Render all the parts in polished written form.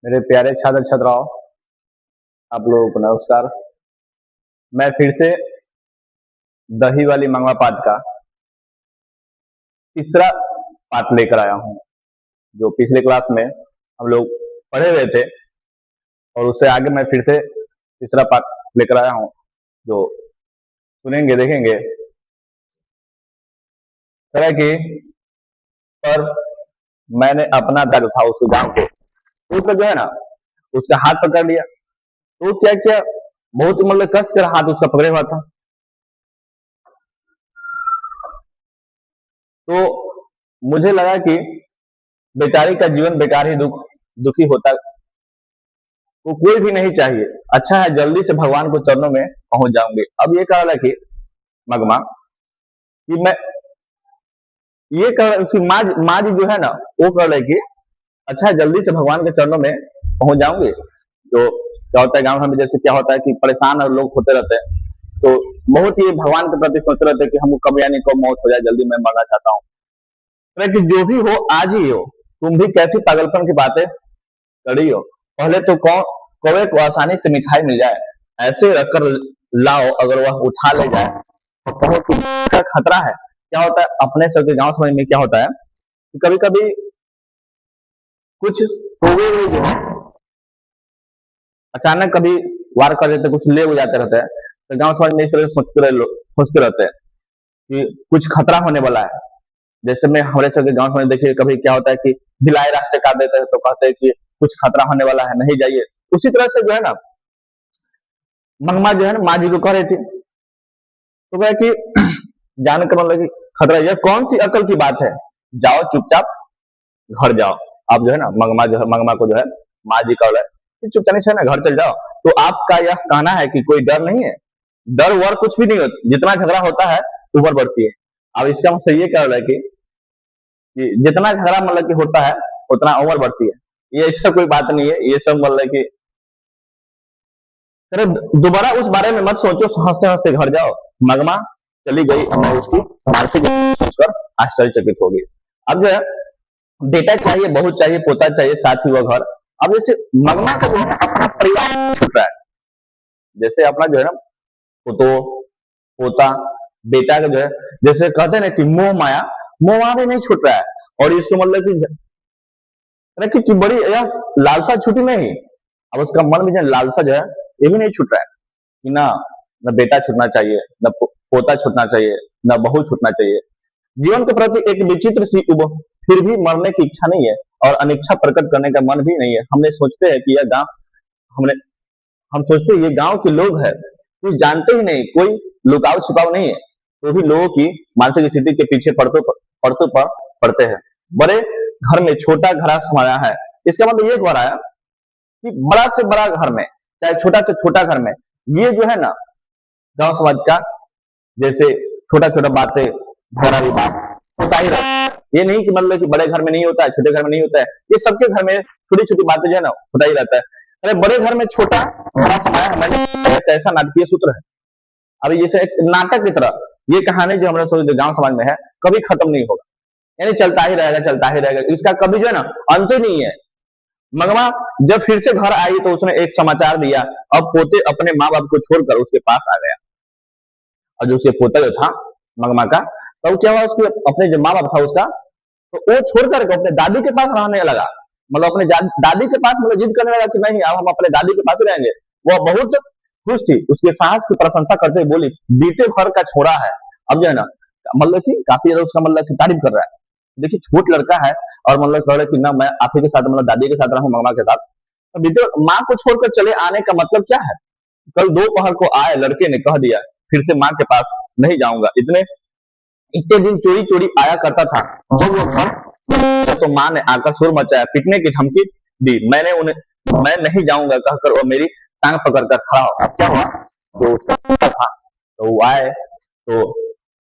मेरे प्यारे छात्र छात्राओं, आप लोगों को नमस्कार। मैं फिर से दही वाली मंगवा पाठ का तीसरा पाठ लेकर आया हूँ। जो पिछले क्लास में हम लोग पढ़े हुए थे और उससे आगे मैं फिर से तीसरा पाठ लेकर आया हूँ, जो सुनेंगे देखेंगे। तरह की पर मैंने अपना दर्द था उस गांव के, उसका जो है ना, उसका हाथ पकड़ लिया। तो क्या किया, बहुत मतलब कस कर हाथ उसका पकड़े हुआ था। तो मुझे लगा कि बेचारी का जीवन बेकार ही दुखी होता, वो कोई भी नहीं चाहिए। अच्छा है जल्दी से भगवान को चरणों में पहुंच जाऊंगे। अब ये कह रहा है कि मगमा कि मैं ये कह उसकी माँ जी जो है ना, वो कह रहे कि अच्छा है जल्दी से भगवान के चरणों में पहुंच जाऊंगे। जो क्या होता है गांव में, जैसे क्या होता है कि परेशान और लोग होते रहते हैं, तो बहुत ही भगवान के प्रति सोचते रहते हैं कि हमको कब यानी कब मौत हो जाए, जल्दी मैं मरना चाहता हूँ। कि जो भी हो आज ही हो। तुम भी कैसी पागलपन की बातें करी हो। पहले तो कौवे को आसानी से मिठाई मिल जाए, ऐसे रखकर लाओ अगर वह उठा ले जाए तो कहो कि इसका खतरा है। क्या होता है अपने सबके गांव समझ में क्या होता है कि कभी कभी कुछ कौवे हुए जो है अचानक कभी वार कर देते, कुछ ले हो जाते रहते हैं। तो गांव समाज में इस तरह से सोचते रहते हैं कि कुछ खतरा होने वाला है। जैसे में हमारे सबके गांव समाज देखिए, कभी क्या होता है कि भिलाई रास्ते काट देते हैं तो कहते हैं कि कुछ खतरा होने वाला है, नहीं जाइए। उसी तरह से जो है ना, मंगमा जो है ना माँ जी को कह रही थी, तो कहे कि जाने का मतलब कि खतरा, यह कौन सी अकल की बात है, जाओ चुपचाप घर जाओ। आप जो है ना मंगमा को जो है माँ जी कह रहे हैं कि चुपचाप से ना घर चल जाओ। तो आपका यह कहना है कि कोई डर नहीं है? डर वर कुछ भी नहीं होता, जितना झगड़ा होता है उम्र बढ़ती है। अब इसका मतलब ये कह रहा है कि जितना झगड़ा मतलब कि होता है उतना उम्र बढ़ती है। ये ऐसा कोई बात नहीं है, ये सब मतलब कि अरे दोबारा उस बारे में मत सोचो, हंसते हंसते घर जाओ। मगमा चली गई। अब मैं उसकी मानसिक सोचकर आश्चर्यचकित हो गई। अब जो है बेटा चाहिए, बहू चाहिए, पोता चाहिए, साथ ही वह घर। अब जैसे मगमा का जो है अपना परिवार छूट रहा है। जैसे अपना जो है ना पोतो पोता बेटा का जो है, जैसे कहते हैं ना कि मोह माया भी नहीं छूट रहा है। और इसको मतलब कि बड़ी यह लालसा छूटी नहीं। अब उसका मन में जो लालसा जो है ये भी नहीं छूट रहा है कि ना न बेटा छूटना चाहिए, न पोता छूटना चाहिए, न बहू छूटना चाहिए। जीवन के प्रति एक विचित्र सी उब, फिर भी मरने की इच्छा नहीं है और अनिच्छा प्रकट करने का मन भी नहीं है। हमने सोचते हैं कि यह गांव हमने हम सोचते हैं ये गांव के लोग हैं, कोई जानते ही नहीं, कोई लुकाव छिपाव नहीं है। तो भी लोगों की मानसिक स्थिति के पीछे पड़ते हैं। बड़े घर में छोटा घड़ा समाया है। इसका मतलब ये हो रहा है कि बड़ा से बड़ा घर में, चाहे छोटा से छोटा घर में, ये जो है ना गांव समाज का, जैसे छोटा छोटा बातें झगड़ा विवाद होता ही रहता है। ये नहीं कि मतलब कि बड़े घर में नहीं होता है, छोटे घर में नहीं होता है, ये सबके घर में छोटी छोटी बातें जो है ना होता ही रहता है। अरे बड़े घर में छोटा घड़ा समाया है, मैंने एक ऐसा नाटकीय सूत्र है। अभी जैसे एक नाटक की तरह ये कहानी जो हमारे गांव समाज में है कभी खत्म नहीं होगा, यानी चलता ही रहेगा, चलता ही रहेगा। इसका कभी जो है ना अंत ही नहीं है। मगमा जब फिर से घर आई तो उसने एक समाचार दिया। अब पोते अपने माँ बाप को छोड़कर उसके पास आ गया। और जो उसके पोता जो था मगमा का, तो क्या हुआ, उसके अपने जो माँ बाप था उसका, तो वो छोड़ करके अपने दादी के पास रहने लगा। मतलब अपने दादी के पास मतलब जिद करने लगा कि नहीं अब हम अपने दादी के पास ही रहेंगे। वो बहुत खुश थी, उसके साहस की प्रशंसा करते हुए बोली, बीते भर का छोड़ा है। अब जो है ना मतलब कि काफी ज्यादा उसका मतलब की तारीफ कर रहा है। देखिए छोट लड़का है और मतलब कह रहा है कि ना मैं आप ही के साथ मतलब दादी के साथ रहूं, मगमा के साथ। तो बीते माँ को छोड़कर चले आने का मतलब क्या है? कल दोपहर को आए लड़के ने कह दिया फिर से माँ के पास नहीं जाऊंगा। इतने दिन चोरी चोरी आया करता था। जब वो घर तो माँ ने आकर शोर मचाया, पिटने की धमकी दी। मैं नहीं जाऊंगा कहकर वो मेरी टांग पकड़कर खड़ा हो। अब क्या हुआ, तो उसका पोता था तो वो आए, तो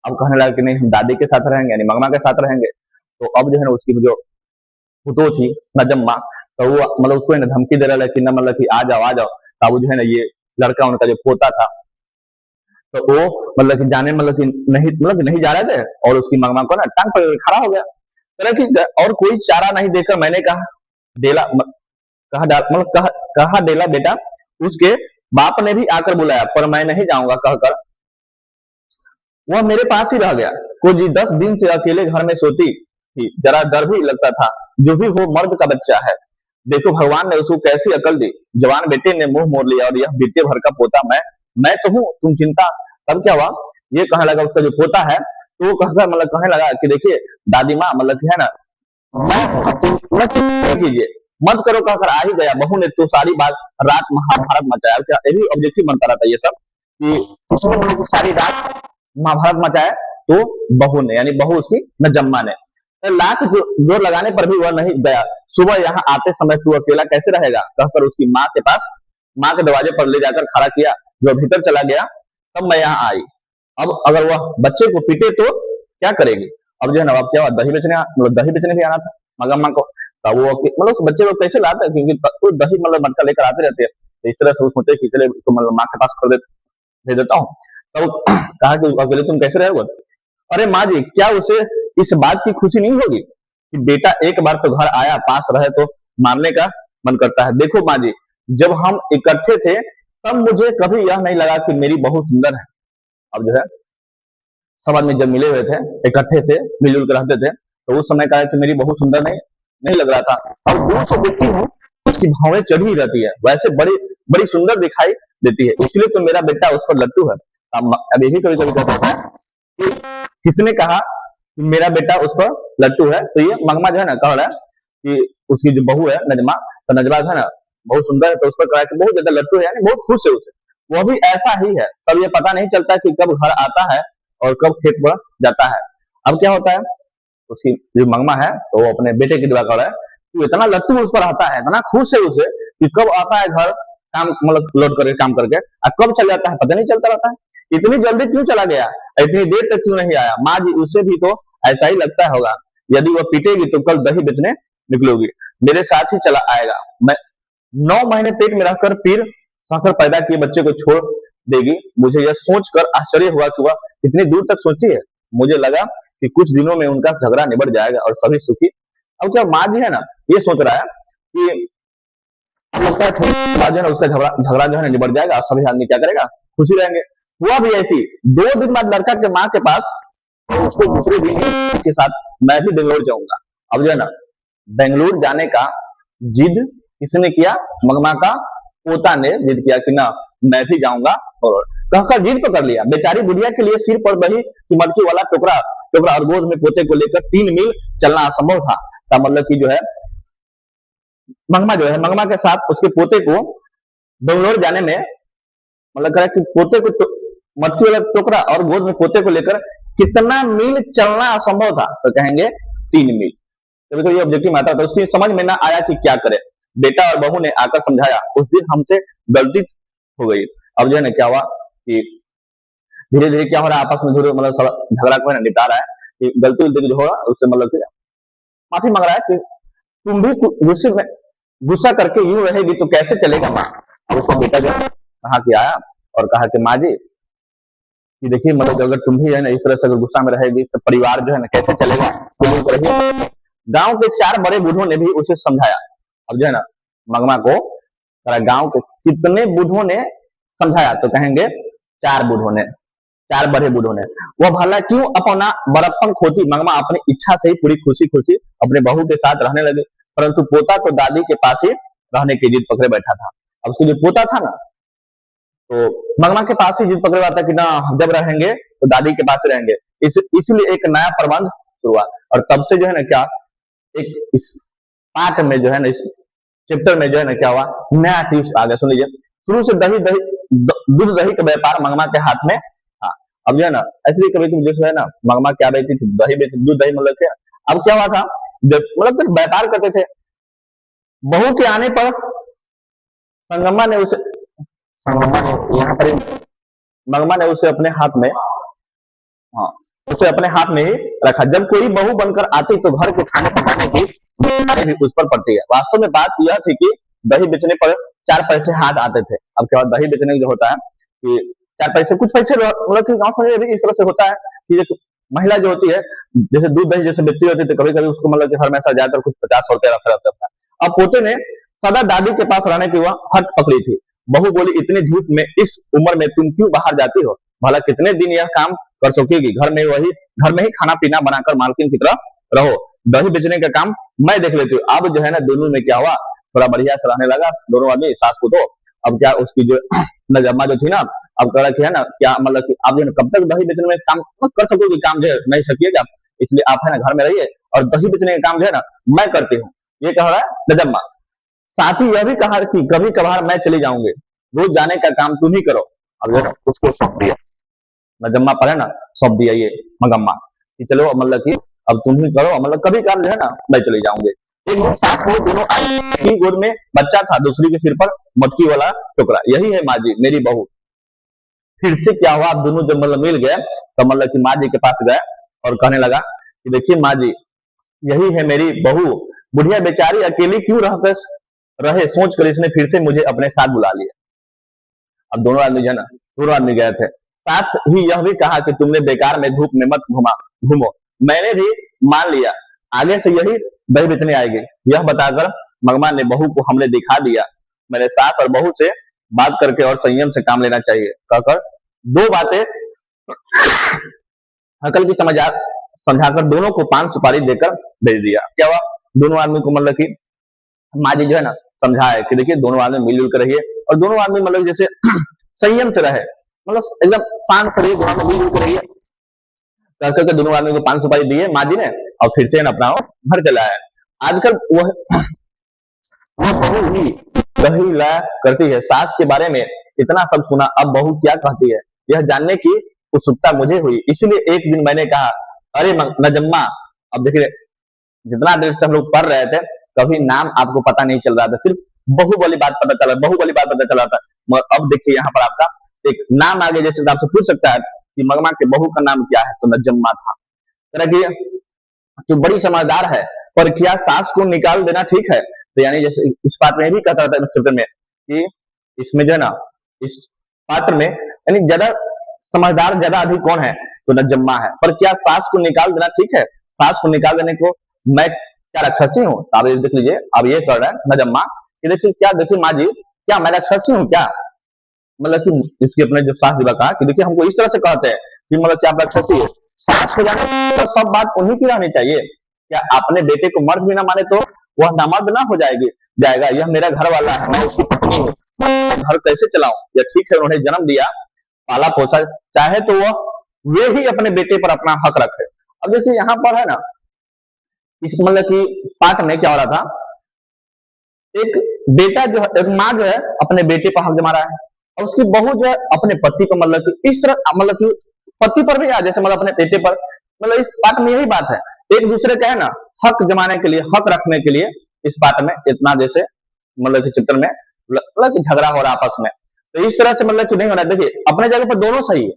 अब कहने लगा कि नहीं हम दादी के साथ रहेंगे, यानी मगमा के साथ रहेंगे। तो अब जो है ना उसकी जो फुतो थी नजम्मा, तो वो मतलब उसको धमकी दे रहा है कि ना मतलब कि आ जाओ आ जाओ। तो अब जो है ना ये लड़का उनका जो पोता था, तो वो मतलब कि जाने मतलब कि नहीं जा रहे थे और उसकी मगमा को ना टांग पकड़ के खड़ा हो गया। तरह की और कोई चारा नहीं देखकर मैंने कहा डेला कहा डेला बेटा। उसके बाप ने भी आकर बुलाया पर मैं नहीं जाऊंगा कहकर वह मेरे पास ही रह गया। कुछ 10 दिन से अकेले घर में सोती थी, जरा डर भी लगता था। जो भी हो मर्द का बच्चा है। देखो भगवान ने उसको कैसी अकल दी। जवान बेटे ने मुंह मोड़ लिया और यह बीते भर का पोता मैं तो हूँ, तुम चिंता। तब क्या हुआ, ये कहने लगा उसका जो पोता है, तो वो कहकर कहने लगा कि देखिए दादी माँ कि है ना, मैं मत चिंता कीजिए, मत करो कहकर आ ही गया। बहू ने तो सारी बात रात महाभारत मचाया। क्या ये भी ऑब्जेक्टिव बनता रहता है ये सब कि किसने सारी रात महाभारत मचाया, तो बहू ने, यानी बहू उसकी नजम्मा ने। लाख जोर लगाने पर भी वह नहीं गया। सुबह यहाँ आते समय तू अकेला कैसे रहेगा कहकर उसकी माँ के पास, माँ के दरवाजे पर ले जाकर खड़ा किया। जो भीतर चला गया तब मैं यहाँ आई। अब अगर वह बच्चे को पीटे तो क्या करेगी। अब जो है ना, अब क्या हुआ, दही बेचने भी आना था मगम्मा को। तब वो उस बच्चे को कैसे लाता है, क्योंकि तो दही मटका लेकर आते रहते हैं, तो इस तरह से वो सोचते कि चले तो माँ के पास दे देता हूँ। तब कहा कि अकेले तुम कैसे रहोगे। अरे माँ जी, क्या उसे इस बात की खुशी नहीं होगी कि बेटा एक बार तो घर आया, पास रहे तो मारने का मन करता है। देखो माँ जी, जब हम इकट्ठे थे तब मुझे कभी यह नहीं लगा कि मेरी बहू सुंदर है। अब जो है सब आदमी जब मिले हुए थे, इकट्ठे थे, मिलजुल कर रहते थे, तो उस समय कहा कि मेरी बहू सुंदर नहीं लग रहा था। और दूर से देखती हूँ उसकी भावें चढ़ी रहती है, वैसे बड़ी बड़ी सुंदर दिखाई देती है, इसलिए तो मेरा बेटा उस पर लट्टू है। अब यही कभी कभी कहता है कि किसने कहा कि मेरा बेटा उस पर लट्टू है, तो ये मंगमा जो है ना कह रहा है कि उसकी जो बहू है नजमा, तो नजमा जो है ना बहुत सुंदर है, तो उस पर कहा कि बहुत ज्यादा लट्टू है, यानी बहुत खुश है उसे। वो भी ऐसा ही है, तब ये पता नहीं चलता कि कब घर आता है और कब खेत पर जाता है। अब क्या होता है, उसकी जो मंगमा है तो वो अपने बेटे की दुआ कर रहा है कि इतना लट्टू उस पर आता है, इतना खुश है उसे कि कब आता है घर काम लौट करके काम करके, और कब चल जाता है पता नहीं चलता रहता है। इतनी जल्दी क्यों चला गया, इतनी देर तक क्यों नहीं आया। माँ जी, उसे भी तो ऐसा ही लगता होगा। यदि वह पीटेगी तो कल दही बेचने निकलोगी, मेरे साथ ही चला आएगा। मैं 9 महीने पेट में रहकर फिर साकर पैदा किए बच्चे को छोड़ देगी। मुझे यह सोचकर आश्चर्य हुआ कि वह इतनी दूर तक सोची है। मुझे लगा कि कुछ दिनों में उनका झगड़ा निबट जाएगा और सभी सुखी। अब क्या माँ जी है ना, ये सोच रहा है कि लगता है थोड़ी बाद जो है ना उसका झगड़ा झगड़ा जो है ना निबट जाएगा और सभी आदमी क्या करेगा, खुशी रहेंगे। हुआ भी ऐसी। 2 दिन बाद लड़का के माँ के पास, उसको दूसरे दिन के साथ मैं भी बेंगलोर जाऊंगा। अब जो है ना बेंगलोर जाने का जिद किसने किया, मंगमा का पोता ने जिद किया कि ना मैं भी जाऊंगा, और कहकर जिद तो कर लिया। बेचारी बुढ़िया के लिए सिर पर वही कि मटकी वाला टुकड़ा टुकड़ा और गोद में पोते को लेकर 3 मील चलना असंभव था। कि जो है मंगमा जो है, मंगमा के साथ उसके पोते को बेंगलोर जाने में कहा कि पोते को मटकी वाला टुकड़ा और गोद में पोते को लेकर कितना मील चलना असंभव था, तो कहेंगे 3 मील। कभी कभी ऑब्जेक्टिव आता था, उसकी समझ में ना आया कि क्या करे। बेटा और बहू ने आकर समझाया। उस दिन हमसे गलती हो गई। अब जो है ना क्या हुआ कि धीरे धीरे क्या हो रहा है, आपस में झगड़ा को निपटा रहा है कि गलती जो होगा उससे माफी मांग रहा है कि तुम भी गुस्से में गुस्सा करके यूं रहेगी तो कैसे चलेगा माँ। अब उसका बेटा जो कहा कि आया और कहा कि माँ जी कि देखिए अगर तुम भी है ना इस तरह से अगर गुस्सा में रहेगी तो परिवार जो है ना कैसे चलेगा। गांव के 4 बड़े बूढ़ों ने भी उसे समझाया। अब जो है ना मंगमा को गांव के कितने बूढ़ों ने समझाया, तो कहेंगे 4 बूढ़ों ने, 4 बड़े बूढ़ों ने। वह भला क्यों अपना बड़प्पन खोती। मंगमा अपनी इच्छा से ही पूरी खुशी खुशी अपने बहू के साथ रहने लगे, परंतु पोता तो दादी के पास ही रहने की जिद पकड़े बैठा था। अब उसको जो पोता था ना, तो मंगमा के पास ही जिद पकड़े हुआ था कि ना जब रहेंगे तो दादी के पास ही रहेंगे। इसलिए एक नया प्रबंध शुरू हुआ, और तब से जो है ना क्या एक इस पाठ में जो है ना, इस चैप्टर में जो है ना क्या हुआ, नया ट्विस्ट आ गया। सुन लीजिए, शुरू से दूध दही का व्यापार मंगमा के हाथ में था। अब जो है ना ऐसे भी कभी जैसे है ना मंगमा क्या बेचती थी, दही बेचती, दूध दही थे। अब क्या हुआ था, जब तो व्यापार करते थे, बहू के आने पर संगमा ने उसे यहाँ पर मंगमा ने उसे अपने हाथ में, हाँ उसे अपने हाथ में ही रखा। जब कोई बहू बनकर आती तो घर के खाने पकाने की भी उस पर पड़ती है। वास्तव में बात यह थी कि दही बेचने पर 4 पैसे हाथ आते थे। अब क्या दही बेचने जो होता है कि 4 पैसे कुछ पैसे गाँव में भी इस तरह से होता है कि एक महिला जो होती है जैसे दूध दही जैसे बेचती होती है, तो कभी कभी उसको कि हर हमेशा जाकर कुछ 50 रुपया रखा रहता था। अब पोते ने सदा दादी के पास रहने की वह हट पकड़ी थी। बहू बोली, इतनी धूप में इस उम्र में तुम क्यों बाहर जाती हो? भला कितने दिन यह काम कर सकेगी? घर में ही खाना पीना बनाकर मालकिन की तरह रहो। दही बेचने का काम मैं देख लेती हूँ। अब जो है ना, दोनों में क्या हुआ, थोड़ा बढ़िया से रहने लगा दोनों आदमी, सास को। तो अब क्या, उसकी जो नजम्मा जो थी ना, अब कह रहा कि है ना, क्या मतलब कि आप जो है ना, कब तक दही बेचने में काम मत कर सकोगे? काम जो है नहीं सकिएगा, इसलिए आप है ना घर में रहिए और दही बेचने का काम जो है ना मैं करती हूँ, ये कह रहा है नजम्मा। साथ ही यह भी कहा कि कभी कभार मैं चली जाऊंगी, रोज जाने का काम तुम ही करो। अब जो है ना, उसको सौंप दिया, नजम्मा पर है ना सौंप दिया ये मगम्मा, कि चलो मतलब कि अब तुम ही करो, मतलब कभी कभार जो है ना मैं चली जाऊंगी। एक दिन सास बहू दोनों आई, की गोद में बच्चा था, दूसरी के सिर पर मटकी वाला टुकड़ा। यही है माँ जी मेरी बहू। फिर से क्या हुआ, आप दोनों जब मतलब मिल गए, तो मतलब कि माँ जी के पास गए और कहने लगा कि देखिए माँ जी, यही है मेरी बहू। बुढ़िया बेचारी अकेली क्यों रहे सोच कर इसने फिर से मुझे अपने साथ बुला लिया। अब दोनों आदमी जो है ना, दोनों आदमी गए थे। साथ ही यह भी कहा कि तुमने बेकार में धूप में मत घूमो। मैंने भी मान लिया, आगे से यही दही बेचने आएगी। यह बताकर मंगमा ने बहू को हमने दिखा दिया। मेरे सास और बहू से बात करके और संयम से काम लेना चाहिए, कहकर दो बातें अकल की समझाकर दोनों को पान सुपारी देकर भेज दिया। क्या हुआ, दोनों आदमी को मतलब कि माँ जी जो है ना समझाए कि देखिए दोनों आदमी मिलजुल कर रहिए, और दोनों आदमी मतलब जैसे संयम से रहे, मतलब एकदम शांत से रहिए, दोनों आदमी मिलजुल कर रहिए। कर करके दोनों आदमी को पान सुपारी दिए माँ जी ने, और फिर से अपना घर चला है। आजकल वह बहू ही कही लाया करती है। सास के बारे में इतना सब सुना, अब बहू क्या कहती है यह जानने की उत्सुकता मुझे हुई। इसलिए एक दिन मैंने कहा, अरे नजम्मा, अब देखिए जितना देर से हम लोग पढ़ रहे थे, कभी नाम आपको पता नहीं चल रहा था, सिर्फ बहू वाली बात पता चला, बहू वाली बात पता चला था। मगर अब देखिए यहाँ पर आपका एक नाम आगे, जैसे आपसे पूछ सकता है कि मगमा के बहू का नाम क्या है, तो नजम्मा था। तरह की जो बड़ी समझदार है, पर क्या सास को निकाल देना ठीक है? तो यानी जैसे इस बात में भी कहता था चित्र में कि इसमें जो है ना, इस पात्र में यानी ज्यादा समझदार ज्यादा अधिक कौन है, तो नजम्मा है। पर क्या सास को निकाल देना ठीक है? सास को निकाल देने को मैं क्या राक्षसी हूँ? तो आप ये देख लीजिए, अब ये कर रहा है नजम्मा कि देखिए क्या, देखिए माँ जी, क्या मैं राक्षसी हूँ क्या? मतलब कि इसके अपने जो सास दिवा कहा कि देखिए हमको इस तरह से कहते हैं कि मतलब क्या आप राक्षसी है? सास हो जाने तो सब बात उन्हीं की रहनी चाहिए। क्या अपने बेटे को मर्द भी ना माने तो वह नामर्द ना हो जाएगा? यह मेरा घर वाला है, मैं उसकी पत्नी हूँ, घर कैसे चलाऊं? या ठीक है, उन्होंने जन्म दिया, पाला पोसा, चाहे तो वह वे ही अपने बेटे पर अपना हक रखे। अब देखिए यहाँ पर है ना, इस मतलब कि पाठ में क्या हो रहा था, एक बेटा जो है, एक माँ जो है अपने बेटे पर हक जमा रहा है, और उसकी बहू जो है अपने पति पर, मतलब कि इस तरह मतलब कि पति पर भी जैसे मतलब अपने बेटे पर, मतलब इस पाठ में यही बात है, एक दूसरे का है ना हक जमाने के लिए, हक रखने के लिए इस पाठ में इतना जैसे मतलब कि चित्र में मतलब कि झगड़ा हो रहा आपस में। तो इस तरह से मतलब कि नहीं होना। देखिए अपने जगह पर दोनों सही है,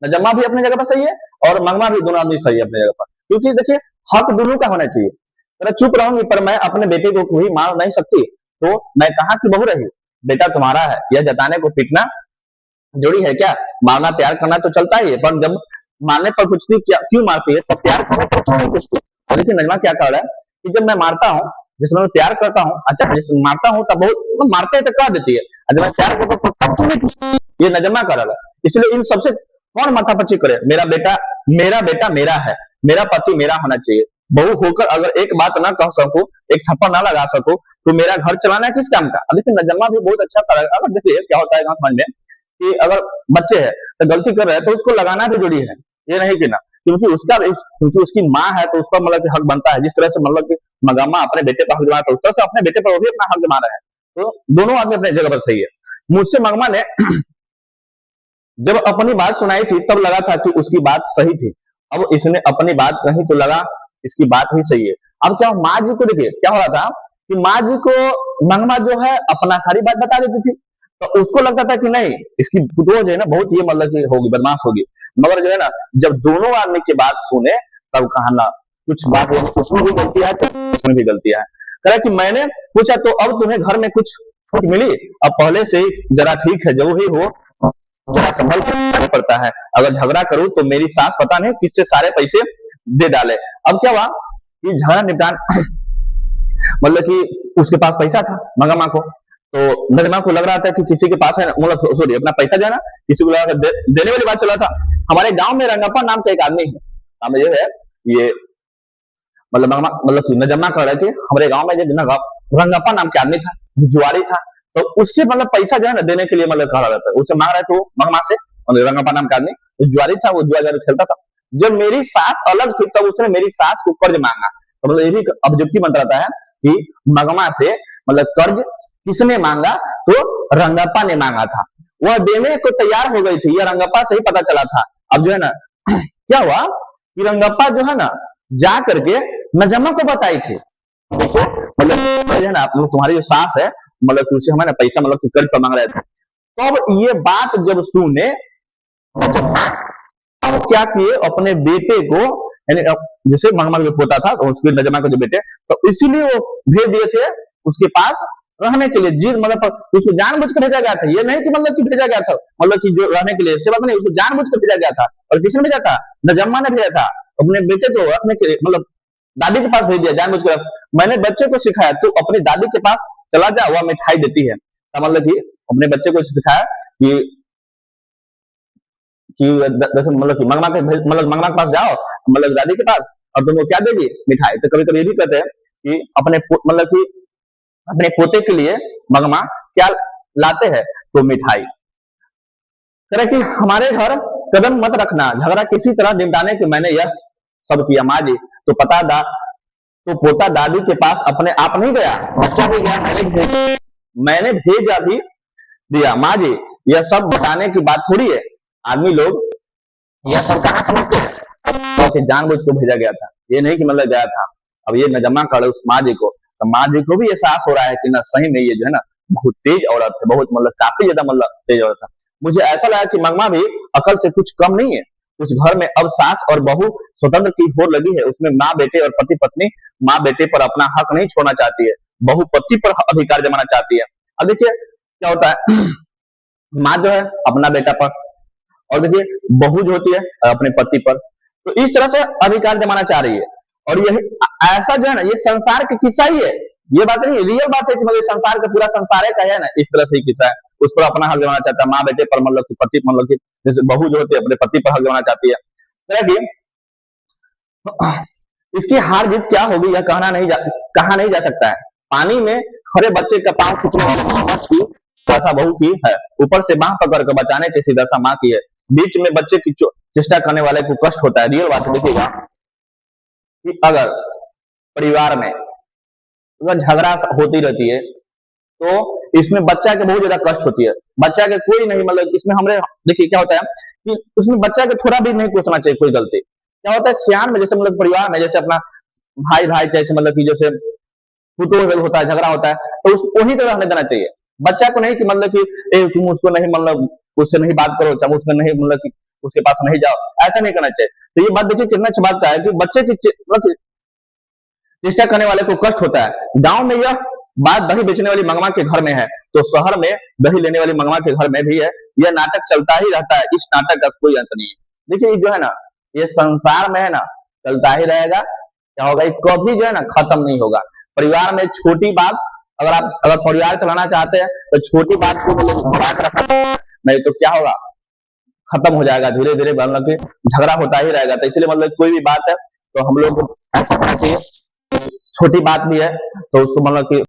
नजम्मा भी अपने जगह पर सही है और मंगमा भी, दोनों आदमी सही है अपने जगह पर, क्योंकि देखिए हक दोनों का होना चाहिए। अगर चुप रहूंगी पर मैं अपने बेटे को कोई मार नहीं सकती, तो मैं कहाँ की बहू रही? बेटा तुम्हारा है, यह जताने को पीटना जोड़ी है क्या? मारना प्यार करना तो चलता ही है, पर जब मारने पर पूछती क्यों मारती है, तब प्यार करने पर क्यों नहीं पूछती? और देखिए नजमा क्या कर रहा है कि जब मैं मारता हूँ, जिसमें मैं प्यार करता हूँ, अच्छा जिसमें मारता हूँ तब बहुत मारते हैं तो कह देती है, और जब मैं प्यार करता हूँ तब क्यों नहीं पूछती? ये नजमा कर रहा है। इसलिए इन सबसे कौन माथापच्ची करे? मेरा बेटा मेरा है, मेरा पति मेरा होना चाहिए। बहू होकर अगर एक बात ना कह सकूं, एक थप्पड़ ना लगा सकूं, तो मेरा घर चलाना है किस काम का? अब देखिए नजम्मा भी बहुत अच्छा कर रहा है। अगर देखिए क्या होता है गाँव समझ में कि अगर बच्चे हैं तो गलती कर रहे हैं तो उसको लगाना भी जरूरी है, ये नहीं कि ना, क्योंकि उसकी माँ है तो उसका मतलब कि हक बनता है। जिस तरह से मतलब कि मगम्मा अपने बेटे पर हक जमा है, उस तरह से अपने बेटे पर वो भी अपना हक जमा रहे हैं। तो दोनों आदमी अपने जगह पर सही है। मुझसे मगमा ने जब अपनी बात सुनाई थी तब लगा था कि उसकी बात सही थी, अब इसने अपनी बात कही तो लगा इसकी बात ही सही है। अब क्या माँ जी को देखिए क्या हो रहा था कि माँ जी को मंगमा जो है अपना सारी बात बता देती थी, तो उसको लगता था कि नहीं इसकी पुतोह जो है ना बहुत ये मतलब कि होगी, बदमाश होगी। मगर जो है ना जब दोनों आदमी की बात सुने तब कहा ना कुछ बात उसमें भी गलती है तो उसमें भी गलती है। कहा कि मैंने पूछा तो अब तुम्हें घर में कुछ छूट मिली? अब पहले से ही जरा ठीक है, जो ही हो जरा संभल कर पड़ता है, अगर झगड़ा करूं तो मेरी सास पता नहीं किससे सारे पैसे दे डाले। अब क्या हुआ कि झगड़ा निपटान मतलब कि उसके पास पैसा था मंगमा को, तो नजमा को लग रहा था कि किसी के पास है, मतलब सॉरी अपना पैसा जो है ना किसी को लगा देने वाली बात चला था। हमारे गांव में रंगप्पा नाम का एक आदमी है, नाम ये है, ये मतलब मतलब कि नजमा कह रहे थे हमारे गांव में जो रंगप्पा नाम के आदमी था, जुआरी था, तो उससे मतलब पैसा जो है ना देने के लिए मतलब कह रहा था, उससे मांग रहे थे वो मंगमा से, मतलब रंगप्पा नाम का आदमी जुआरी था, वो जुआ जुआ खेलता था। जब मेरी सास अलग थी तब उसने मेरी सास को कर्ज मांगा, तो मतलब ये भी ऑब्जेक्टिव बन रहता है कि मंगमा से मतलब कर्ज किसने मांगा, तो रंगप्पा ने मांगा था। वह देने को तैयार हो गई थी, यह रंगप्पा से ही पता चला था। अब जो है ना क्या हुआ कि रंगप्पा जो है ना जा करके नजमा को बताई थी, देखो मतलब है ना तुम्हारी जो सास है मतलब कि उसे हमें ना पैसा मतलब कि कर्ज पर मांग रहे थे। तो अब ये बात जब सुने नजमा, अब क्या किए अपने बेटे को, यानी जैसे मंगमा जो पोता था तो उसके नजमा के जो बेटे, तो इसीलिए वो भेज दिए थे उसके पास रहने के लिए। जी मतलब उसको जानबूझ कर भेजा गया था, ये नहीं कि मतलब कि भेजा गया था मतलब कि जो रहने के लिए सेवा नहीं, उसको जानबूझ कर भेजा गया था। और किसने भेजा था, नजम्मा ने भेजा था अपने बेटे को रखने के लिए, मतलब दादी के पास भेज दिया जानबूझ कर। मैंने बच्चे को सिखाया तू अपनी दादी के पास चला जा, वह मिठाई देती है। तो मतलब कि अपने बच्चे को सिखाया कि जैसे मतलब कि मंगमा के मतलब मंगमा के पास जाओ मतलब दादी के पास, और तुमको क्या देगी, मिठाई। तो कभी कभी ये भी कहते हैं कि अपने मतलब कि अपने पोते के लिए मंगमा क्या लाते हैं, तो मिठाई। तरह कि हमारे घर कदम मत रखना, झगड़ा किसी तरह निपटाने के मैंने यह सब किया माँ जी। तो तो पोता दादी के पास अपने आप नहीं गया, बच्चा भी गया, मैंने भेजा भी दिया माँ जी। यह सब बताने की बात थोड़ी है, आदमी लोग यह सब कहाँ समझते हैं, तो जानबूझ को भेजा गया था, ये नहीं कि मतलब गया था। अब ये नजमा कर उस माँ जी को, तो माँ जी को भी एहसास हो रहा है कि ना सही में ये जो है ना बहुत तेज औरत है, बहुत मतलब काफी ज्यादा मतलब तेज औरत है। मुझे ऐसा लगा कि मंगमा भी अकल से कुछ कम नहीं है। उस घर में अब सास और बहू स्वतंत्र की होड़ लगी है, उसमें माँ बेटे और पति पत्नी, माँ बेटे पर अपना हक नहीं छोड़ना चाहती है, बहू पति पर अधिकार जमाना चाहती है। अब देखिए क्या होता है, माँ जो है अपना बेटा पर, और देखिए बहू जो होती है अपने पति पर, तो इस तरह से अधिकार जमाना चाह रही है। और यही ऐसा जो है ना ये संसार का किस्सा ही है, ये बात नहीं रियल बात है कि मतलब संसार का पूरा संसार है ना, इस तरह से ही किस्सा है। उस पर अपना हक जमाना चाहता है, माँ बेटे पर मतलब कि पति मतलब कि जैसे बहू जो होती है अपने पति पर हक जमाना चाहती है। इसकी हार जीत क्या होगी यह कहा नहीं जा सकता है। पानी में खड़े बच्चे का पांव खींचने वाले मोहम्मद की दशा बहू की है, ऊपर से बांह पकड़ कर बचाने की सी दशा माँ की है, बीच में बच्चे की चेष्टा करने वाले को कष्ट होता है। रियल बात देखिएगा कि अगर परिवार में अगर झगड़ा होती रहती है तो इसमें बच्चा के बहुत ज्यादा कष्ट होती है। बच्चा के कोई नहीं मतलब इसमें हमने देखिए क्या होता है कि उसमें बच्चा के थोड़ा भी नहीं कोसना चाहिए कोई गलती। क्या होता है सियान में जैसे मतलब परिवार में जैसे अपना भाई भाई जैसे मतलब कि जैसे फुटोल होता है, झगड़ा होता है, तो उसको वही तरह रहने देना चाहिए। बच्चा को नहीं कि मतलब कि तुम उसको नहीं मतलब उससे नहीं बात करो, चाहे उसमें नहीं मतलब कि उसके पास नहीं जाओ, ऐसा नहीं करना चाहिए। तो ये बात देखिए कितना अच्छी बात का है कि बच्चे की मतलब चेष्टा करने वाले को कष्ट होता है। गांव में यह बात दही बेचने वाली मंगमा के घर में है, तो शहर में दही लेने वाली मंगमा के घर में भी है। यह नाटक चलता ही रहता है, इस नाटक का कोई अंत नहीं है। देखिए जो है ना ये संसार में है ना चलता ही रहेगा, क्या होगा कभी जो है ना खत्म नहीं होगा। परिवार में छोटी बात अगर परिवार चलाना चाहते हैं तो छोटी बात को मतलब रखना, नहीं तो क्या होगा खत्म हो जाएगा धीरे धीरे, मतलब कि झगड़ा होता ही रहेगा। तो इसलिए मतलब कोई भी बात है तो हम लोग को ऐसा करना चाहिए, छोटी बात भी है तो उसको मतलब कि